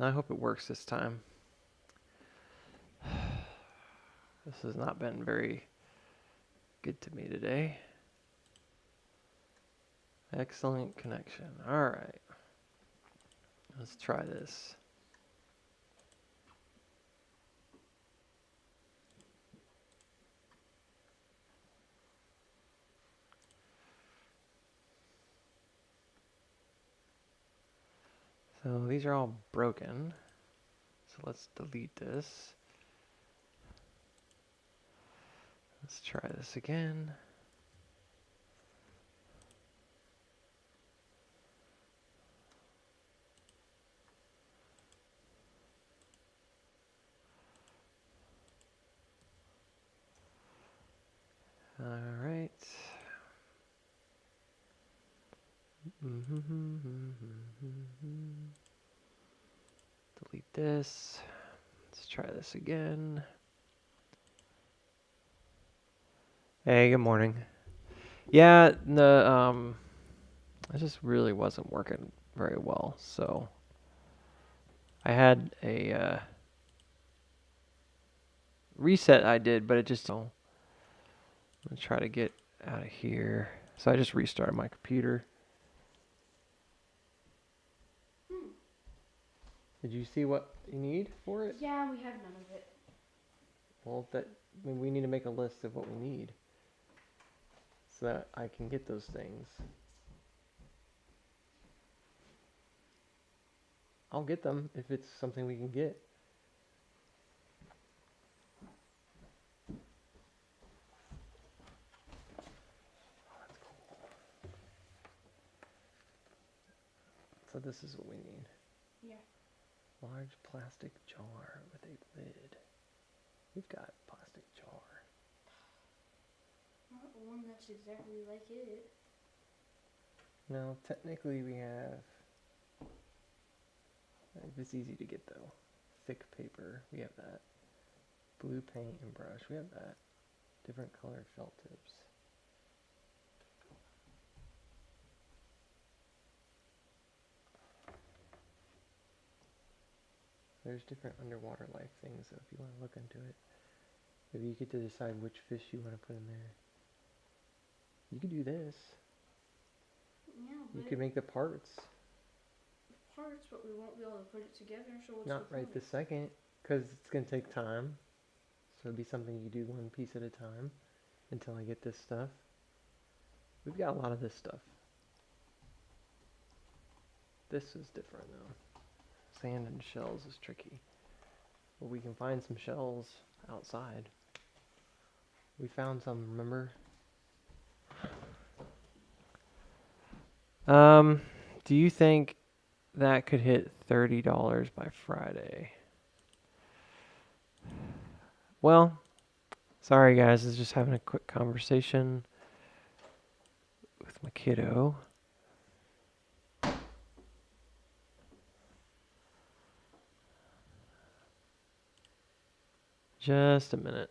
I hope it works this time. This has not been very good to me today. Excellent connection. All right. Let's try this. So these are all broken. So let's delete this. Let's try this again. All right. Delete this. Let's try this again. Hey, good morning. Yeah, it just really wasn't working very well. So I had a reset I did, but it just. I'm gonna try to get out of here. So I just restarted my computer. Did you see what you need for it? Yeah, we have none of it. Well, we need to make a list of what we need so that I can get those things. I'll get them if it's something we can get. That's cool. So this is what we need. Yeah. Large plastic jar with a lid. We've got a plastic jar. Not one that's exactly like it. No, technically we have. It's easy to get though. Thick paper. We have that. Blue paint and brush. We have that. Different colored felt tips. There's different underwater life things, so if you want to look into it, maybe you get to decide which fish you want to put in there. You could do this. Yeah, but You could make the parts. parts, but we won't be able to put it together. So what's Not the right point? this second, because it's gonna take time. So it'd be something you do one piece at a time until I get this stuff. We've got a lot of this stuff. This is different though. Sand and shells is tricky. But we can find some shells outside. We found some, remember? Do you think that could hit $30 by Friday? Well, sorry guys, I was just having a quick conversation with my kiddo. Just a minute.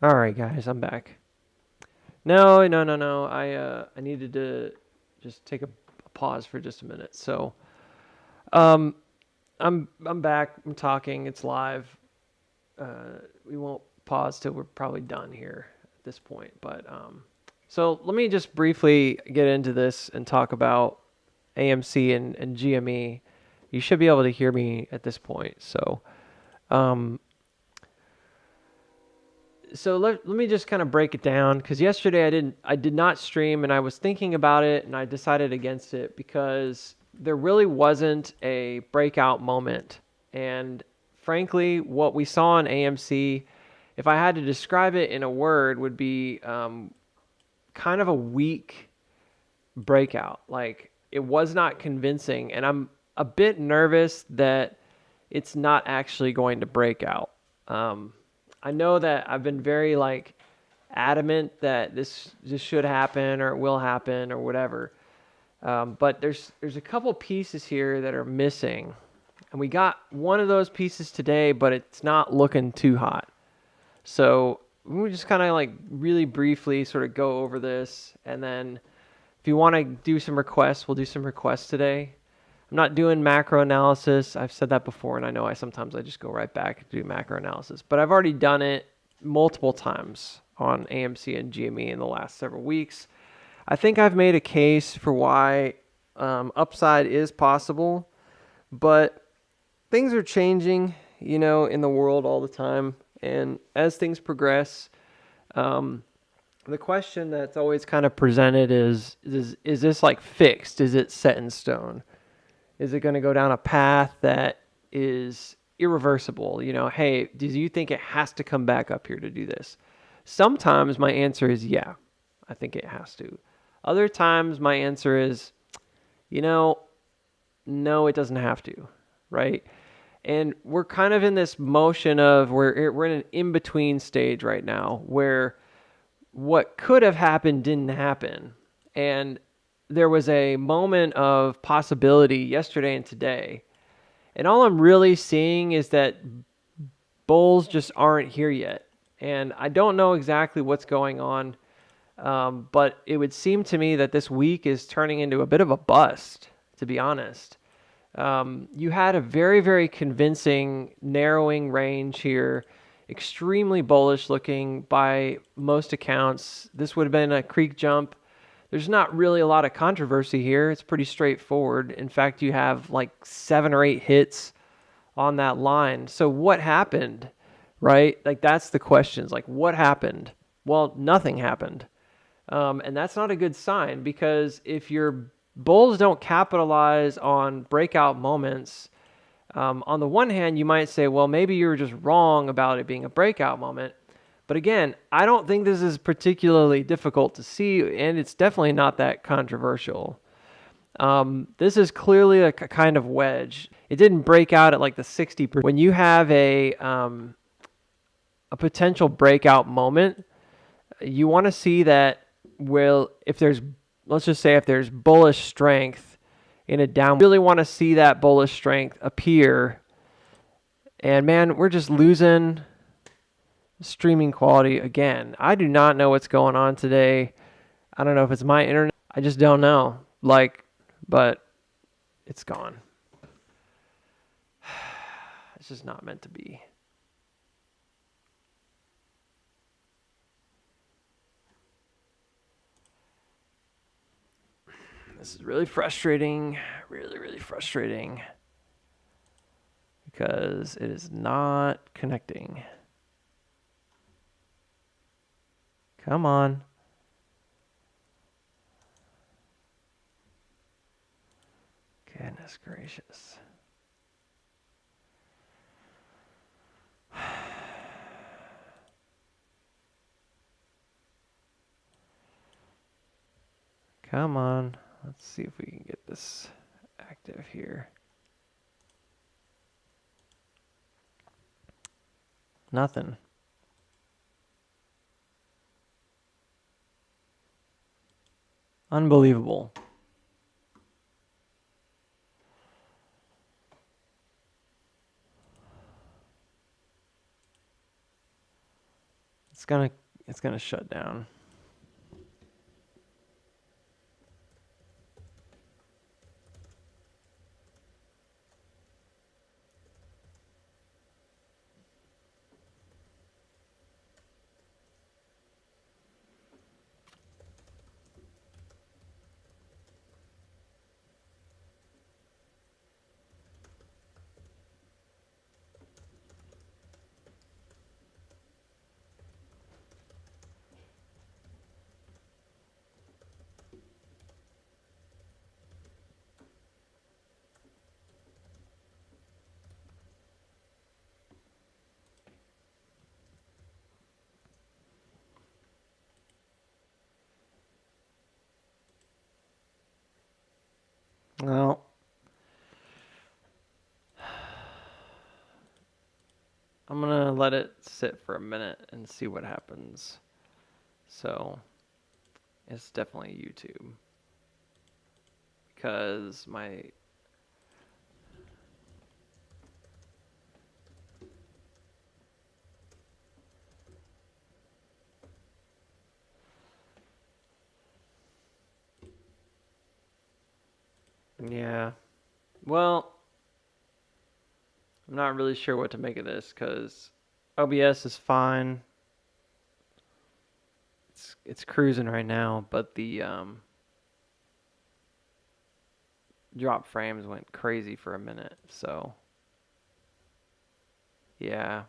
All right, guys, I'm back. No, no, no, no. I needed to just take a pause for just a minute. So, um, I'm back. I'm talking. It's live. We won't pause till we're probably done here at this point. But so let me just briefly get into this and talk about AMC and GME. You should be able to hear me at this point. Um, so let me just kind of break it down, because yesterday I did not stream, and I was thinking about it and I decided against it because there really wasn't a breakout moment. And frankly, what we saw on AMC, if I had to describe it in a word, would be kind of a weak breakout. Like, it was not convincing, and I'm a bit nervous that it's not actually going to break out. I know that I've been very adamant that this should happen or it will happen or whatever. But there's a couple pieces here that are missing, and we got one of those pieces today, but it's not looking too hot. So we just kind of really briefly sort of go over this, and then if you want to do some requests, we'll do some requests today. I'm not doing macro analysis. I've said that before, and I know I sometimes just go right back and do macro analysis. But I've already done it multiple times on AMC and GME in the last several weeks. I think I've made a case for why upside is possible, but things are changing, in the world all the time. And as things progress, the question that's always kind of presented is this fixed? Is it set in stone? Is it going to go down a path that is irreversible? Hey, do you think it has to come back up here to do this? Sometimes my answer is yeah, I think it has to. Other times my answer is, no, it doesn't have to, right? And we're kind of in this motion of we're in an in-between stage right now where what could have happened didn't happen. And there was a moment of possibility yesterday and today. And all I'm really seeing is that bulls just aren't here yet. And I don't know exactly what's going on, but it would seem to me that this week is turning into a bit of a bust, to be honest. You had a very, very convincing narrowing range here, extremely bullish looking by most accounts. This would have been a creek jump. There's not really a lot of controversy here. It's pretty straightforward. In fact, you have 7 or 8 hits on that line. So what happened, right? That's the questions. What happened? Well, nothing happened. And that's not a good sign, because if your bulls don't capitalize on breakout moments, on the one hand, you might say, well, maybe you were just wrong about it being a breakout moment. But again, I don't think this is particularly difficult to see, and it's definitely not that controversial. This is clearly a kind of wedge. It didn't break out at the 60%. When you have a potential breakout moment, you want to see that, well, let's just say if there's bullish strength in a down, really want to see that bullish strength appear. And man, we're just losing streaming quality again. I do not know what's going on today. I don't know if it's my internet. I just don't know. But it's gone. It's just not meant to be. This is really frustrating. Really, really frustrating. Because it is not connecting. Come on. Goodness gracious. Come on. Let's see if we can get this active here. Nothing. Unbelievable. it's gonna shut down. Well, I'm gonna let it sit for a minute and see what happens. So it's definitely YouTube because my yeah. Well, I'm not really sure what to make of this because OBS is fine. It's cruising right now, but the drop frames went crazy for a minute. So yeah,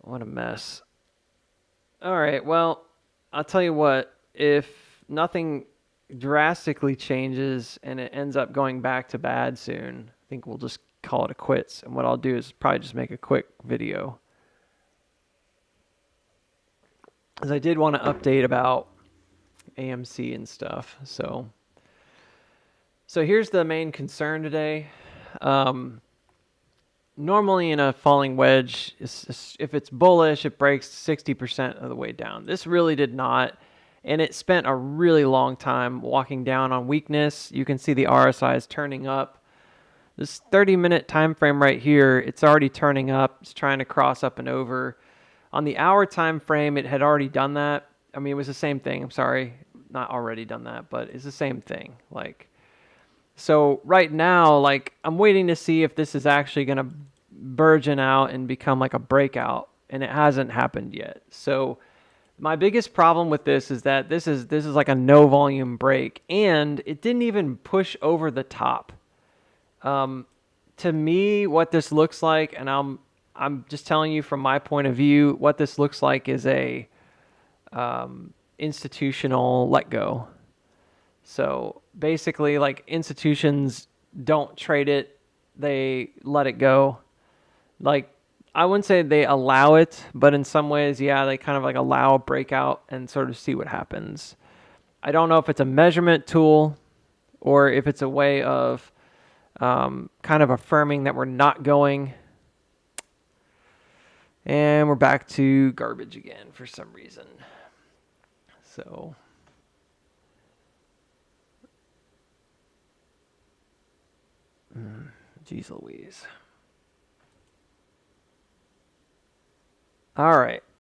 what a mess. All right, well, I'll tell you what. If nothing drastically changes and it ends up going back to bad soon, I think we'll just call it a quits. And what I'll do is probably just make a quick video. Because I did want to update about AMC and stuff. So here's the main concern today. Normally in a falling wedge, if it's bullish, it breaks 60% of the way down. This really did not. And it spent a really long time walking down on weakness. You can see the RSI is turning up. This 30-minute time frame right here, it's already turning up. It's trying to cross up and over. On the hour time frame, it had already done that. I mean, it was the same thing. I'm sorry, not already done that, but it's the same thing. So right now, I'm waiting to see if this is actually going to burgeon out and become like a breakout, and it hasn't happened yet. So my biggest problem with this is that this is like a no volume break, and it didn't even push over the top. To me, what this looks like, and I'm just telling you from my point of view, what this looks like is a institutional let go. So basically, institutions don't trade it; they let it go. I wouldn't say they allow it, but in some ways, yeah, they kind of allow a breakout and sort of see what happens. I don't know if it's a measurement tool or if it's a way of kind of affirming that we're not going. And we're back to garbage again for some reason. So, geez Louise. All right.